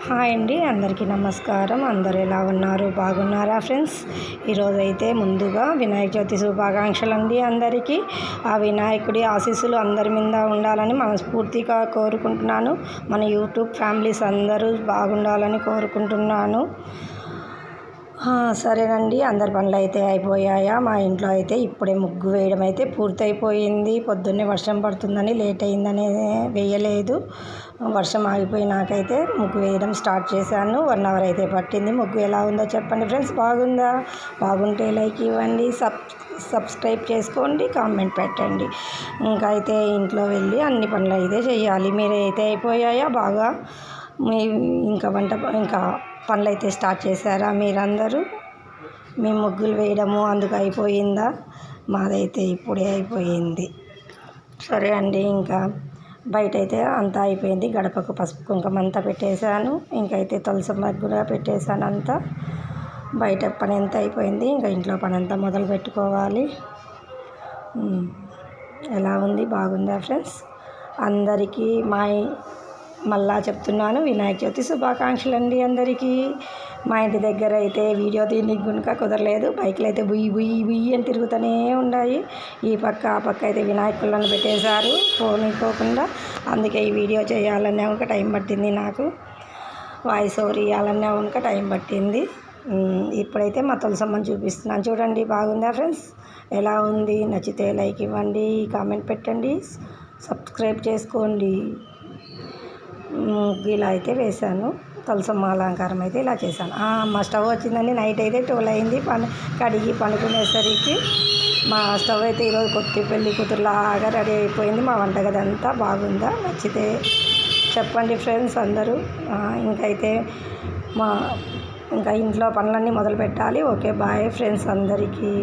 Hi అండి, అందరికీ నమస్కారం. అందరూ ఎలా ఉన్నారు? బాగున్నారా ఫ్రెండ్స్? ఈరోజైతే ముందుగా వినాయక చవితి శుభాకాంక్షలు అండి అందరికీ. ఆ వినాయకుడి ఆశీస్సులు అందరి మీద ఉండాలని మనస్ఫూర్తిగా కోరుకుంటున్నాను. మన యూట్యూబ్ ఫ్యామిలీస్ అందరూ బాగుండాలని కోరుకుంటున్నాను. సరేనండి, అందరి పనులు అయితే అయిపోయాయా? మా ఇంట్లో అయితే ఇప్పుడే ముగ్గు వేయడం అయితే పూర్తయిపోయింది. పొద్దున్నే వర్షం పడుతుందని లేట్ అయిందని వేయలేదు. వర్షం ఆగిపోయినాకైతే ముగ్గు వేయడం స్టార్ట్ చేశాను. 1 అవర్ అయితే పట్టింది. ముగ్గు ఎలా ఉందో చెప్పండి ఫ్రెండ్స్. బాగుందా? బాగుంటే లైక్ ఇవ్వండి, సబ్స్క్రైబ్ చేసుకోండి, కామెంట్ పెట్టండి. ఇంకా అయితే ఇంట్లో వెళ్ళి అన్ని పనులు అయితే చేయాలి. మీరైతే అయిపోయాయా బాగా? ఇంకా పనులు అయితే స్టార్ట్ చేశారా మీరందరూ? మీ ముగ్గులు వేయడము అందుకు అయిపోయిందా? మాదైతే ఇప్పుడే అయిపోయింది. సరే అండి, ఇంకా బయట అయితే అంతా అయిపోయింది. గడపకు పసుపు కుంకుమ అంతా పెట్టేశాను. ఇంకైతే తులసమ్మ కూడా పెట్టేశాను. అంతా బయట పని అంతా అయిపోయింది. ఇంకా ఇంట్లో పని అంతా మొదలు పెట్టుకోవాలి. ఎలా ఉంది? బాగుందా ఫ్రెండ్స్? అందరికీ మళ్ళా చెప్తున్నాను, వినాయక చవితి శుభాకాంక్షలు అండి అందరికీ. మా ఇంటి దగ్గర అయితే వీడియో తీయడానికి గునుక కుదరలేదు. బైక్లు అయితే బుయ్యి అని తిరుగుతూనే ఉన్నాయి. ఈ పక్క ఆ పక్క అయితే వినాయకులను పెట్టేశారు పోనీకోకుండా. అందుకే ఈ వీడియో చేయాలన్నా ఒక టైం పట్టింది నాకు. వాయిస్ ఓవర్ ఇవ్వాలన్నా ఒక టైం పట్టింది. ఇప్పుడైతే మా తులసమ్మని చూపిస్తున్నాను. చూడండి, బాగుందా ఫ్రెండ్స్? ఎలా ఉంది? నచ్చితే లైక్ ఇవ్వండి, కామెంట్ పెట్టండి, సబ్స్క్రైబ్ చేసుకోండి. ఇలా అయితే వేశాను. తులసమ్మ అలంకారం అయితే ఇలా చేశాను. మా స్టవ్ వచ్చిందండి. నైట్ అయితే 12 అయింది కడిగి పనుకునేసరికి. మా స్టవ్ అయితే ఈరోజు కొత్త పెళ్లి కూతురులాగా రెడీ అయిపోయింది. మా వంటగది అంతా బాగుందా? నచ్చితే చెప్పండి ఫ్రెండ్స్ అందరూ. ఇంకా ఇంట్లో పనులన్నీ మొదలు పెట్టాలి. ఓకే, బాయ్ ఫ్రెండ్స్ అందరికీ.